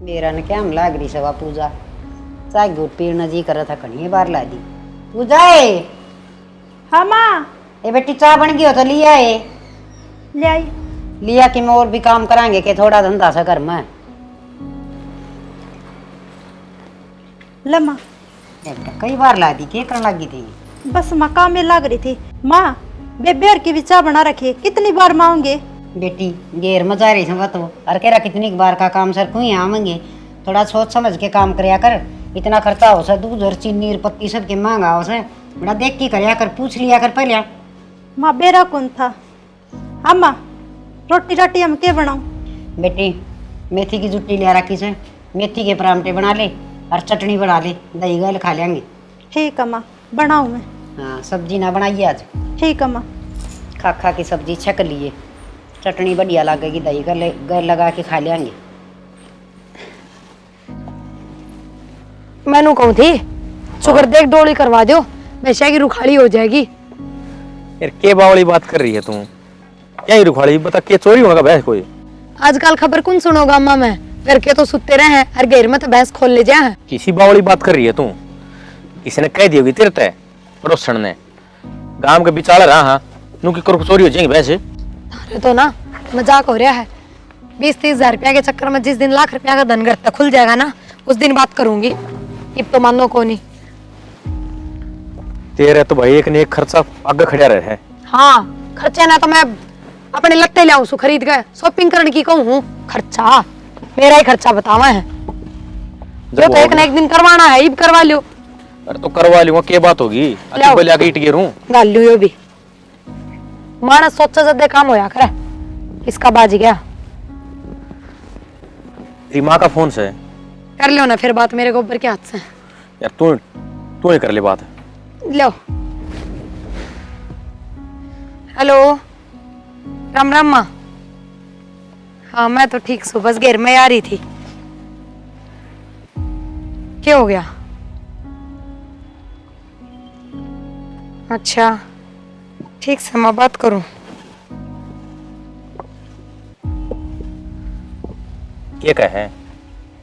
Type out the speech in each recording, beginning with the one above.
मेरा ने क्या हम लाग रही सवा पूजा चाय गुड़ पीना जी कर था कहीं बार ला दी पूजा है। हाँ माँ। ए बेटी चाय बन गई हो तो लिया है। ले आई। लिया कि मैं और भी काम करांगे के थोड़ा धंधा सा घर में। ले माँ। कई बार ला दी के करने लगी थी। बस माँ काम में लग रही थी। माँ बेबे और की भी चाय बना रखी है, कितनी बार मांगे। बेटी घेर मजा रही समझ तो अरे कह रहा कितनी बार का काम सर क्यों यहाँ मांगे। थोड़ा सोच समझ के काम करया कर। इतना खर्चा हो सा दूध और चीनी और पत्ती सब के महंगा हो सा बड़ा देख के करया कर पूछ लिया कर पहले। माँ बेरा कौन था। हाँ माँ रोटी राटी हम क्या बनाऊँ। बेटी मेथी की जुट्टी लिया रखी से मेथी के परांठे बना ले और चटनी बना ले दही गल खा लेंगे। ठीक है माँ बनाऊँ मैं। हाँ सब्जी ना बनाइए आज। ठीक है माँ। खा खा की सब्जी छक लिए चटनी बढ़िया लगेगी दही गल लगा के खा लेंगे। मैनू कहूँ थी शुगर देख डोली करवा दो वैसे की रुखाली हो जाएगी। यार के बावली बात कर रही है तू। क्या ही रुखाली बता के चोरी होगा भैंस कोई। आजकल खबर कौन सुनोगा अम्मा मैं घर के तो सुते रहे हैं और घेर में तो भैंस खोल ले जाए। किसी बावली बात कर रही है तू। किसी ने कह दी होगी तेरे तय पड़ोसन ने गांव के बिचारा रहा हाँ नू की चोरी हो जाएंगे भैंस। अरे तो ना मजाक हो रहा है। 20-30 हजार रुपया के चक्कर में जिस दिन लाख रुपया का धन घर तक खुल जाएगा ना उस दिन बात करूंगी। अब तो मानो को नहीं। तेरे तो भाई एक ने एक खर्चा आगे खड़ा रहे है। हाँ खर्चा ना तो मैं अपने लगते लाऊं सु खरीद गए शॉपिंग करने की कहूँ हूँ खर्चा मेरा ही खर्चा बतावा है जो तो एक ना एक दिन करवाना है अब करवा लियो। अरे तो करवा लूंगा क्या बात होगी। ईट गिरूं गाल लियो भी मानस सोचा जदे काम होया करे इसका बाज गया। तेरी माँ का फोन से कर लो ना फिर बात मेरे गोबर के हाथ से। यार तू ही कर ले बात। लो हेलो राम राम माँ। हाँ मैं तो ठीक सू बस घेर में आ रही थी। क्या हो गया। अच्छा ठीक से मैं बात करूं। क्या कहे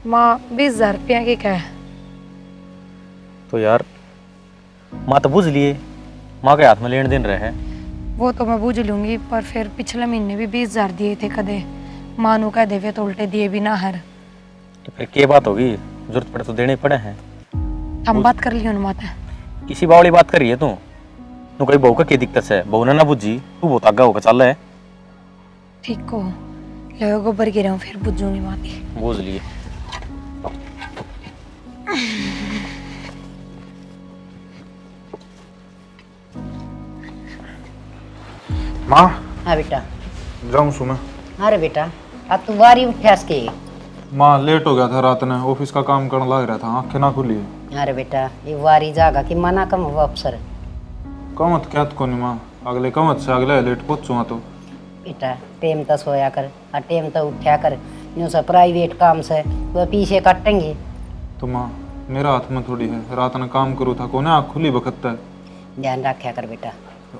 माँ 20,000 रुपया की कहे। तो यार माँ तो बुझ लिए माँ के हाथ में लेन देन रहे। वो तो मैं बूझ लूंगी पर फिर पिछले महीने भी 20,000 दिए थे कदे मानू कह देवे तो उल्टे दिए भी ना हर। तो फिर क्या बात होगी जरूरत पड़े तो देने पड़े हैं। हम बात कर लियो ना माता। किसी बावली बात कर रही है तू कोई बहू का क्या दिक्कत है बहू ने ना बुझी तू बहुत आगा होकर चल रहा है। ठीक को लो गोबर गिरा हूँ फिर बुझूंगी माती। बुझ लिए माँ। हाँ बेटा जाऊँ सु मैं। अरे बेटा अब तू बारी उठ्यास के। माँ लेट हो गया था रात ने ऑफिस का काम करने लग रहा था आंखें ना खुली है। अरे बेटा ये वारी जागा कि मना कम हुआ अफसर। कमत क्या को नहीं माँ अगले कमत से अगले लेट पहुँचूँगा तो। बेटा टेम तो सोया कर और टेम तो उठा कर यूँ सा प्राइवेट काम से वह पीछे काटेंगे। तो माँ मेरा हाथ में थोड़ी है रात ने काम करूँ था कोने आँख खुली बखतता है। ध्यान रखा कर बेटा।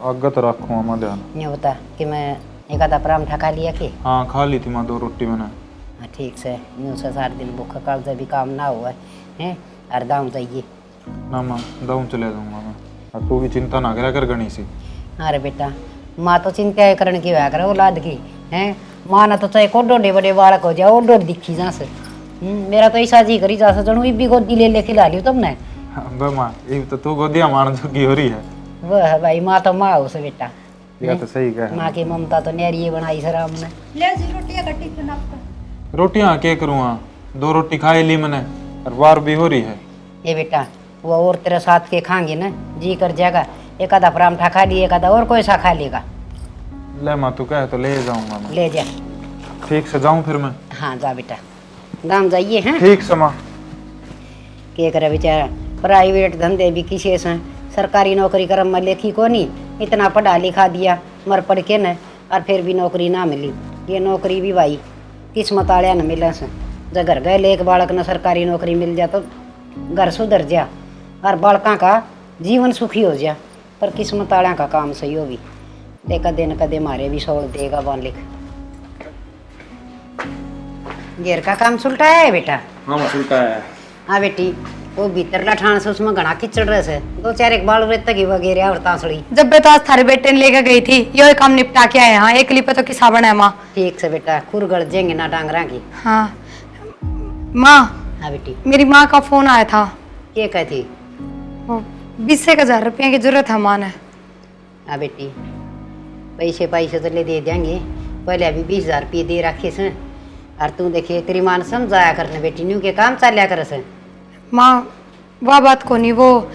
आगे तो रखूँगा माँ ध्यान। नहीं होता कि मैं एक आधा परांठा खा लिया कि। हाँ खा ली थी माँ 2 रोटी मैंने। हाँ ठीक से यूँ से सारे दिन भूखा काल से भी काम ना हुआ है और दाम चाहिए ना माँ दाऊँ चले जाऊँगा मैं और तू भी चिंता ना करा कर गणी सी। अरे बेटा माँ तो चिंता करने की हुआ करे औलाद की है। माँ ना तो चाहे कोडोडे बड़े बालक हो जाए ओडो दिखी जा से मेरा तो ऐसा जी करी जा सू भी गोदी ले खिला लियो तुमने। बे माँ ये तो तू गोदिया मान चुकी हो रही है। वह है भाई माँ तो माँ हो से बेटा। यह तो सही कहा। माँ की ममता तो न्यारी बनाई सर हमने। ले जी रोटियां का टिफिन आपका। रोटियाँ क्या करूँगा 2 रोटी खाई ली मैंने और वार भी हो रही है। ये बेटा वो और तेरे साथ के खाएंगे ना जी कर जाएगा एक आधा परांठा खा लिए एक आधा और कोई सा खा लेगा। ले माँ तू कहे तो ले जाऊँगा मैं। ले जा। ठीक से जाऊँ फिर मैं। हाँ जा बेटा दाम जाइए हैं। ठीक से माँ। क्या करे बेचारा प्राइवेट धंधे भी किसी से सरकारी नौकरी करम में लेखी को नहीं इतना पढ़ा लिखा दिया मर पढ़ के न और फिर भी नौकरी ना मिली। ये नौकरी भी भाई किस्मत आलिया न मिले से जब घर गए एक बालक न सरकारी नौकरी मिल जा तो घर सुधर जा और बालका का जीवन सुखी हो जा पर किस्मत आलिया का काम सही हो भी ते कदे न कदे मारे भी छोड़ देगा बालिक। घेर का काम सुलटाया है बेटा? हाँ माँ सुलटा है। हाँ बेटी, वो भीतर ठाण से उसमें घना कीचड़ रहे से, दो चार एक बाल रेत की वगैरह और तांसड़ी। जब बे तो आज थारे बेटे ने लेकर गई थी, यो काम निपटा के आए। हाँ, एक लिपे तो किसा बना है माँ। ठीक से बेटा, खुर गड़ जाएंगे ना डांगरा की। हाँ माँ, हाँ बेटी, मेरी माँ का फोन आया था। क्या कहती? 20,000 रुपये की जरूरत है माँ ने। हाँ बेटी, पैसे तो ले दे देंगे, पहले अभी 20,000 रुपये दे रखे से। और तू देखिए तेरी माँ ने समझाया करने बेटी, न्यू के काम चलिया करे से। माँ वह बात को नहीं, वो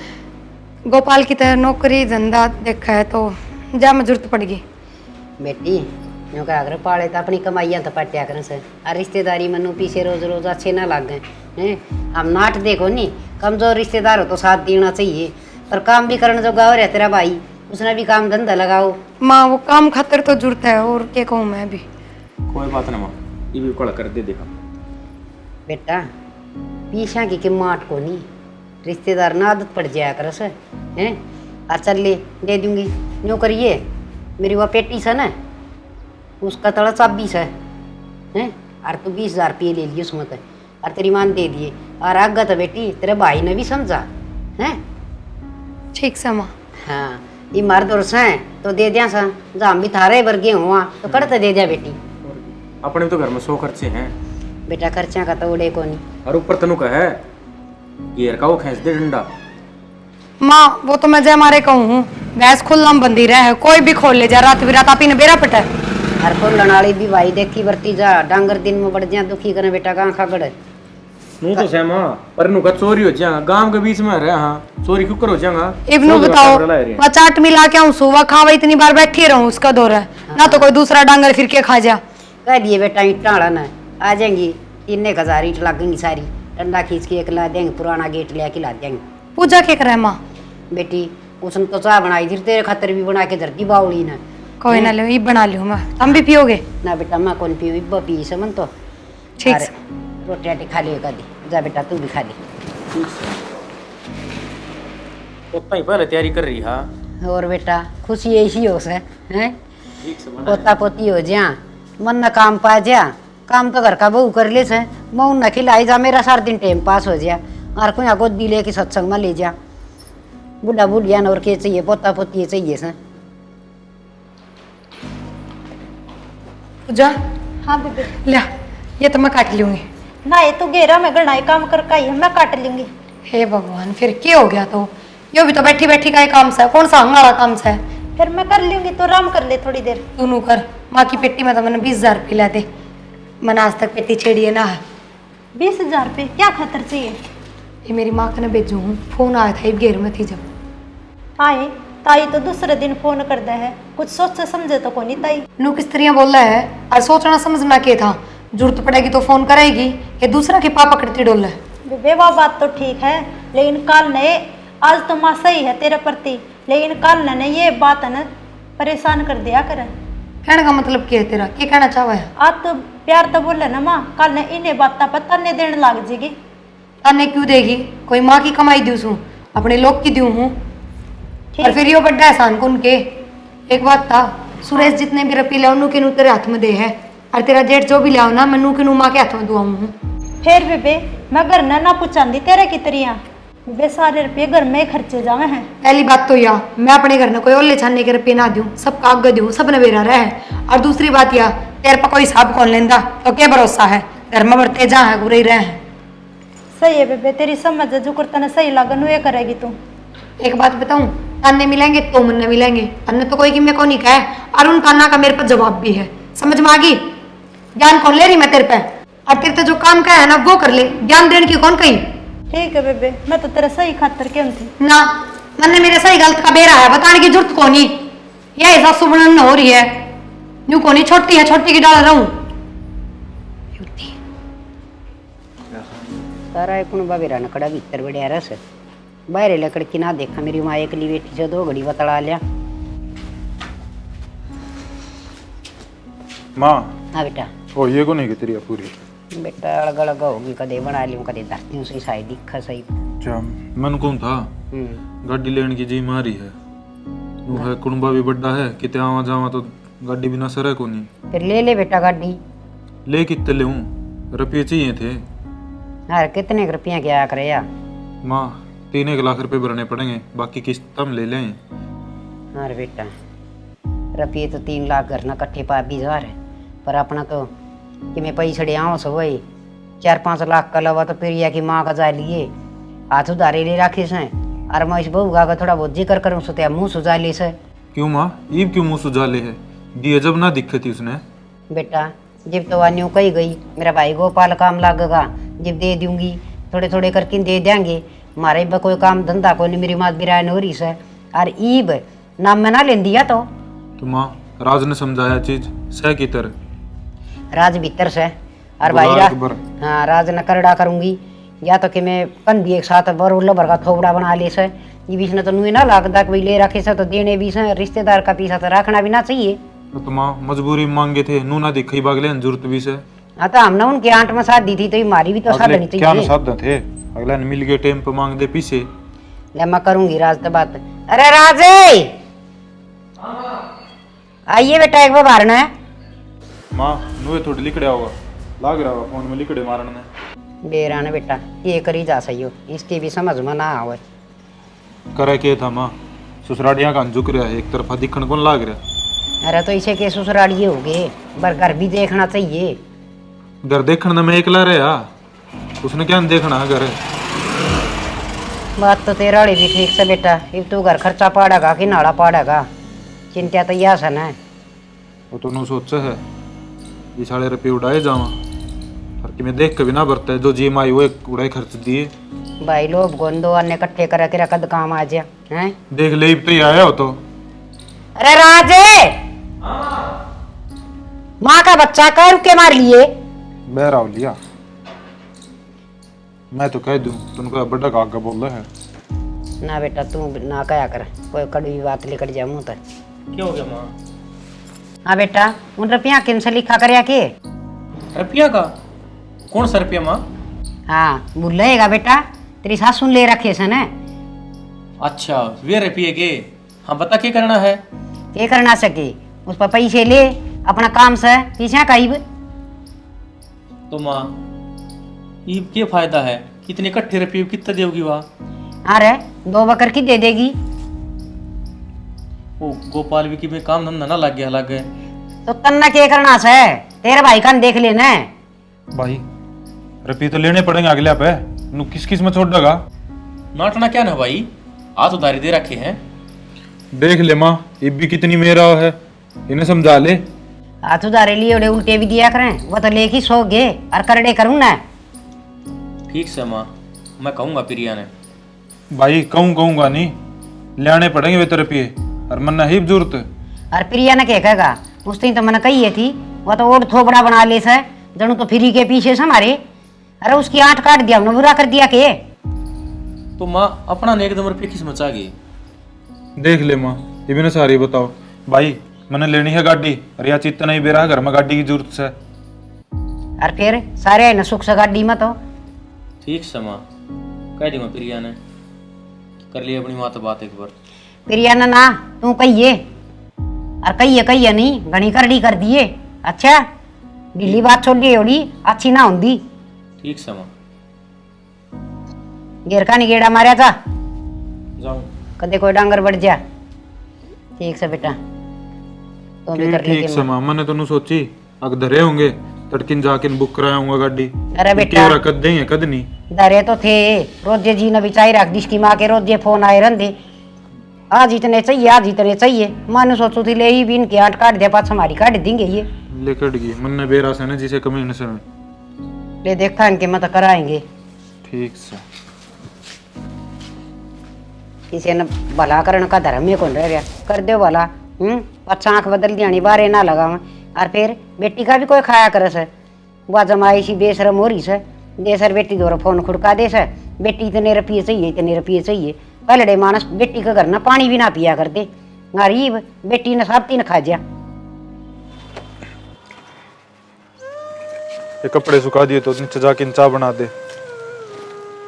गोपाल की तरह नौकरी धंधा देखा है तो जा में जरूरत पड़ेगी। बेटी न्यू का अगर पाले तो अपनी कमाइयाँ तो पटिया करे से, और रिश्तेदारी मनु पीछे रोज रोज अच्छे ना लग गए हैं। हम नाट देखो नहीं, कमजोर रिश्तेदार हो तो साथ देना चाहिए, पर काम भी करने जो गाँव रहे तेरा भाई, उसने भी काम धंधा लगाओ। माँ वो काम खातिर तो जरूरत है, और क्या कहूँ मैं भी। कोई बात ना माँ, ये भी कड़ा कर दे देखा। बेटा पीछा की माट को नहीं, रिश्तेदार ना आदत पड़ जाया कर से हैं। और चल ले दे दूंगी, यूँ करिए मेरी वह पेटी से ना, उसका तड़ा 26 है हैं। और तू 20,000 रुपये ले लिए उसमें तो, और तेरी मान दे दिए। और आगे तो बेटी तेरे भाई ने भी समझा हैं। ठीक से माँ। हाँ, ये मर्द और से तो दे दिया सा, जहाँ हम भी थारे वर्गे हुआ तो करते दे दिया बेटी। अपने तो घर में 100 खर्चे हैं बेटा, खर्चा का तो उड़े को नहीं। और ऊपर तनु का है घेर का वो खींच दे डंडा। माँ वो तो मैं जय मारे कहूँ हूँ, भैंस खुल्लम बंदी रहे, कोई भी खोल ले जा, रात बिरात आप ही ने बेरा पटा। हर को लड़ाई भी भाई देखी बरती जा, डांगर दिन में बढ़ जा, दुखी करे बेटा कहाँ खागड़। नू तो सहमा पर नु का चोरी हो जाएगा, गांव के बीच में रहे। हाँ चोरी क्यों हो जाएगा? इब्नू बताओ, मैं चाट मिला के आऊँ सुबह खावा, इतनी बार बैठी रहूँ उसका दौर है ना, तो कोई दूसरा डांगर फिर के खा जा। कह दिए बेटा ईटाड़ा ना आ जाएंगी, 3,000 ईट लगेंगी सारी, डंडा खींच के एक ला देंगे, पुराना गेट ले के ला देंगे। पूजा क्या करे माँ? बेटी उसने तो चाह बनाई थी, तेरे खातर भी बना के धरती बाउली ना। कोई ना ले, बना लियो मैं, हम भी पियोगे? ना बेटा मैं कौन पी, इब्बा पी समन तो। ठीक अरे, से। रोटी राटी खा लियो कदी, जा बेटा तू भी खा ली। उतना ही पहले तैयारी कर रही। हाँ और बेटा खुशी ऐसी हो से हैं, ठीक से बना। पोता पोती हो जा, मन न काम पा जा, काम तो घर का बहू कर ले से, मऊ न खिलाई जा, मेरा सारा दिन टाइम पास हो जा। और कोई आगो दिले के सत्संग में ले जा, बुढ़ा बुढ़िया और के चाहिए, पोता पोती चाहिए से। पूजा हाँ बेबे। ले, ये तो मैं काट लूंगी। ना ये तो घेरा में गणाई काम कर का ही है, मैं काट लूंगी। हे भगवान, फिर क्या हो गया? तो यो भी तो बैठी बैठी का ही काम से, कौन सा हंगाड़ा काम से? फिर मैं कर लूंगी, तो आराम कर ले थोड़ी देर। दोनों कर। माँ की पेटी में तो मैंने 20,000 रुपये ला दे, मैंने आज तक पेटी छेड़ी है ना। 20,000 रुपये क्या खतर चाहिए? ये मेरी माँ का ना भेजू हूँ, फोन आया था, घेर में थी जब। आए ताई तो दूसरे दिन फोन कर दे है, कुछ सोच से समझे तो कोनी ताई। नू किस तरह बोल रहा है, और सोचना समझना क्या था? जरूरत पड़ेगी तो फोन करेगी, ये दूसरा की पापा करती डोल है। बेबे वह बात तो ठीक है, लेकिन कल ने, आज तो माँ सही है तेरे प्रति, लेकिन कल ने ये बात न परेशान कर दिया कर। कहने का मतलब क्या है तेरा? क्या कहना चाहवा है? आज तो प्यार तो बोले ना माँ, कल ने इन्हें बात पता नहीं देने लग जाएगी। ताने क्यों देगी? कोई माँ की कमाई दूँ हूँ, अपने लोग की दूँ हूँ, और फिर यो बड्डा एहसान कौन के? एक बात था, सुरेश जितने भी रुपये लाओ नू के नू तेरे हाथ में दे है, और तेरा जेठ जो भी लाओ ना, मैं नू के नू माँ के हाथ में दुआऊँ हूँ। फिर बेबे मैं घर ना पूछांदी तेरे की तरिया, बेबे सारे रुपये घर में खर्चे जावे हैं। पहली बात तो या मैं अपने घर में कोई और ले छानने के रुपये ना दूँ, सब कागज दूँ, सब नवेरा रहे। और दूसरी बात या तेरे पर कोई हिसाब कौन लेंदा, तो क्या भरोसा है? घर में बरते जा है बुरे ही रहे हैं। सही है बेबे, तेरी समझ जो करता ना सही लगन ये करेगी तू। एक बात बताऊं, ताने मिलेंगे तो मन मिलेंगे, अन्य तो कोई कि मैं को नहीं कहे, और उन ताना का मेरे पर जवाब भी है। समझ में आ गई? ज्ञान कौन ले रही मैं तेरे पे, और तेरे तो जो काम का है ना वो कर ले, ज्ञान देने की कौन कही? ठीक है बेबे, मैं तो तेरा सही खातर क्यों थी ना, मैंने मेरे सही गलत का बेरा है, बताने की जरूरत को नहीं। यह ऐसा सुबह हो रही है, यूं को नहीं, छोटी है, छोटी की डाल रहा हूं। सारा एक बाबेरा नकड़ा भीतर बढ़िया रस, बाहर लकड़ की ना देखा, मेरी माँ एक ली बेटी से 2 घड़ी बतला लिया। माँ हाँ बेटा। ओ ये को नहीं की तेरी पूरी बेटा अलग अलग होगी, कदे बना लियो कदे धरती हूँ, सही साई दिखा सही। अच्छा मन कौन था गाड़ी लेने की जी मारी है, वो है कुंबा भी बड़ा है, किते आवा जावा तो गाड़ी बिना सरे को नहीं। फिर ले ले बेटा गाड़ी। ले कितने ले हूँ, रुपये चाहिए थे यार कितने रुपया क्या करे यार। माँ 3 लाख रुपए भरने पड़ेंगे, बाकी किस्त हम ले लें। अरे बेटा रुपये तो 3 लाख करना कट्ठे पा 20,000 है, पर अपना तो कि मैं पैसे डे आओ सो वही 4-5 लाख का लवा तो फिर या कि माँ का जा लिए हाथ उधारे ले रखे से। और मैं इस बहू का थोड़ा बहुत जिक्र करूँ सो त्या मुँह सुझा ले से। क्यों माँ, ईब क्यों मुँह सुझाले है? दिए जब ना दिक्कत थी उसने। बेटा जब तो वान्यू कही गई मेरा भाई गोपाल काम लागेगा, जब दे दूंगी थोड़े थोड़े करके दे देंगे। हमारे भी कोई काम धंधा कोई नहीं, मेरी मात बिरान हो रही से। और ईब नाम में ना ले दिया तो माँ राज ने समझाया चीज सह की तरह। राज भीतर से और भाई हाँ राज न करड़ा करूंगी या तो कि मैं कंधी एक साथ बरोल भर का थोबड़ा बना ले से। ये बीच में तो नुए ना लागदा कोई ले रखे से तो देने भी से, रिश्तेदार का पीछा तो रखना भी ना चाहिए। तो माँ मजबूरी मांगे थे, नू ना दिखाई बागले जरूरत भी से। हाँ तो हमने उनके आंट में साथ दी थी तो हमारी भी तो साथ देनी क्या चाहिए। साध थे अगला ने मिल गए टाइम पे मांग दे पीछे। ले मैं करूंगी राज तो बात। अरे राज आइए बेटा एक बार मारना है। माँ नुए थोड़ी लिखड़िया होगा, लाग रहा होगा फोन में लिखड़े मारने ने। बेरा ने बेटा ये करी जा सही हो, इसकी भी समझ में ना आवे। करे के था माँ, ससुरालियाँ का झुक रहा है एक तरफा दिखने कौन लाग रहा। अरे तो इसे के ससुरालिये हो गए, पर घर भी देखना चाहिए। घर देखने में एकला रहा, उसने क्या देखना है घर। बात तो तेरा वाली भी ठीक से बेटा, अब तू घर खर्चा पाड़ेगा कि नाड़ा पाड़ेगा, चिंता तो यह सन है। वो तो नू सोचा है ये साढ़े रुपये उड़ाए जावा, और कि मैं देख कभी ना बरता है जो जी माई वो एक उड़ाए खर्च दिए। भाई लोग गोंदो अन्य इकट्ठे कर के कद काम आ जा हैं। देख ले तो ही आया हो तो। अरे राजे माँ का बच्चा कर के मार लिए। बहराव लिया मैं तो कह दूं तुमको बड़ा काका बोल रहा है। ना बेटा तू ना कया कर, कोई कड़वी बात लेकर जा मुँह तक। क्या हो गया माँ? हाँ बेटा उन रुपया किन से लिखा कर के। रुपया का? कौन सा रुपया माँ? हाँ भूल रहेगा बेटा, तेरी सासू ले रखे से न। अच्छा वे रुपये के? हाँ बता क्या करना है? ये करना सके उस पर पैसे ले अपना काम से पीछे करीब। तो माँ ये क्या फायदा है? कितने इकट्ठे रुपये कितना देगी वहाँ? अरे 2 बकर की दे देगी। वो गोपाल भी कि में काम धंधा ना लग गया लग गए तो तन्ना क्या करना से, तेरे भाई का देख लेना। भाई रुपये तो लेने पड़ेंगे अगले पे, नू किस किस में छोड़ देगा। नाटना क्या ना भाई, हाथ उधारी दे रखे हैं। देख ले माँ ये भी कितनी मेरा है, इन्हें समझा ले। हाथ उधारे लिए उड़े उल्टे भी दिया करें, वो तो लेके सो गए और करड़े करूँ ना। ठीक से माँ मैं कहूँगा प्रिया ने। भाई कहूँगा नहीं, लेने पड़ेंगे वे रुपये और मन ही जरूरत। और प्रिया ने क्या कहेगा, उस दिन तो मैंने कही थी वो तो और थोबड़ा बना ले से जनू तो फ्री के पीछे से हमारे। अरे उसकी आंट काट दिया हमने, बुरा कर दिया के। तो माँ अपना ने एकदम रुपये किस मचा गई। देख ले माँ ये भी ना सारी बताओ। भाई मैंने लेनी है गाड़ी और या चित्त नहीं बेरा घर में गाड़ी की जरूरत से। और फिर सारे है न सुख से गाड़ी में तो। ठीक से माँ कह दूंगा प्रिया ने, कर लिया अपनी माँ तो बात एक बार। प्रिया ने ना तू कहिए और कहिए नहीं घनी करड़ी कर दिए। अच्छा ढीली बात छोड़ दी होड़ी अच्छी ना होंगी। ठीक से माँ गिर का नहीं गेड़ा मारा था जाऊँ कदे कोई डांगर बढ़ जा। ठीक से बेटा तो भी कर ठीक लीजिए। से माँ मैंने तो नू सोची अग धरे होंगे तड़किन जाके बुक कराऊंगा गाड़ी। अरे बेटा कद देंगे कद नहीं डरे तो थे, रोजे जी ने बिचाई रख दी इसकी माँ के, रोजे फोन आए रहते आज इतने चाहिए आज इतने चाहिए। मानो सोचू थी ले ही भी इनकी आंट काट दे पास हमारी काट देंगे ये। ले कट गई मन ने बेरा से ना जिसे कमी न से। ले देखा इनके मत कराएंगे। ठीक से किसी ने भला करने का धर्म ही कौन रह गया, कर दो भला। अच्छा आँख बदल दिया बारे ना लगा। और फिर बेटी का भी कोई खाया करे से, वह जमाई सी बेशरम हो रही से, दे सर बेटी दो फोन खुड़का दे सर बेटी इतने रुपये चाहिए इतने रुपये चाहिए। पहले मानस बेटी का घर ना पानी भी ना पिया कर दे, गरीब बेटी ने सब तीन खा जा। ये कपड़े सुखा दिए तो नीचे जाके चाय बना दे।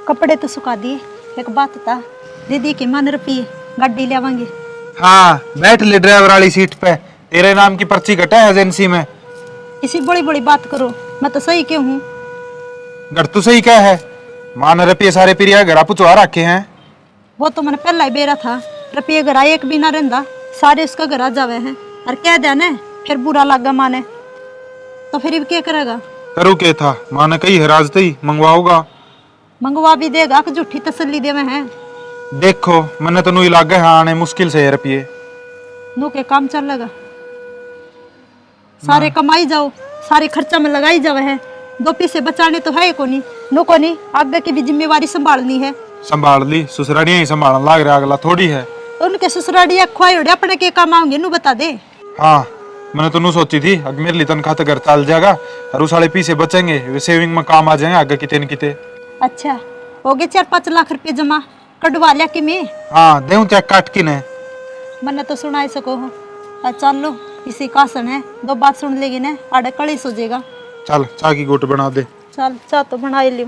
कपड़े तो सुखा दिए, एक बात था दीदी के मन रुपये गाड़ी ले आवांगे। हाँ बैठ ले ड्राइवर वाली सीट पे, तेरे नाम की पर्ची कटा है एजेंसी में। इसी बड़ी बड़ी बात करो, मैं तो सही क्यों हूँ। घर तो सही क्या है, माँ ने रुपये सारे पिरिया घर पुचवा रखे हैं। वो तो मैंने पहला ही बेरा था, रुपये घर एक भी ना रहता, सारे उसका घर आ जावे हैं और कह दिया ने फिर बुरा लगा माने तो फिर क्या करेगा। करू के था, माँ ने कही है राजती मंगवाओगा। मंगवा भी देगा कि झूठी तसल्ली देवे हैं। देखो मैंने तो नू लागे हाँ आने मुश्किल से है रुपये। नो के काम चलेगा, सारे कमाई जाओ, सारे खर्चा में लगाई जावे है, 2 पैसे बचाने तो है को नहीं, नो को नहीं, आगे की भी जिम्मेवारी संभालनी है। संभाल ली, ससुराड़ियाँ ही संभालने लाग रहा, अगला थोड़ी है। तो उनके ससुराड़िया खुआई उड़े अपने के काम आओगे नू बता दे। हाँ मैंने तो नू सोची थी अगर मेरे लिए तनख्वाह तो घर चल जाएगा और उस साले पैसे बचेंगे, वे सेविंग में काम आ जाएंगे आगे किते न किते। अच्छा हो गए 4-5 लाख रुपए जमा कटवा लिया कि मैं। हाँ देऊं चेक काट के ने। मैंने तो सुनाई सको हो, चल लो इसी का सन है, 2 बात सुन लेगी ना आड़े कड़ी सोचेगा। चल चाय की घुट बना दे। चल चाह तो बना ही लियो।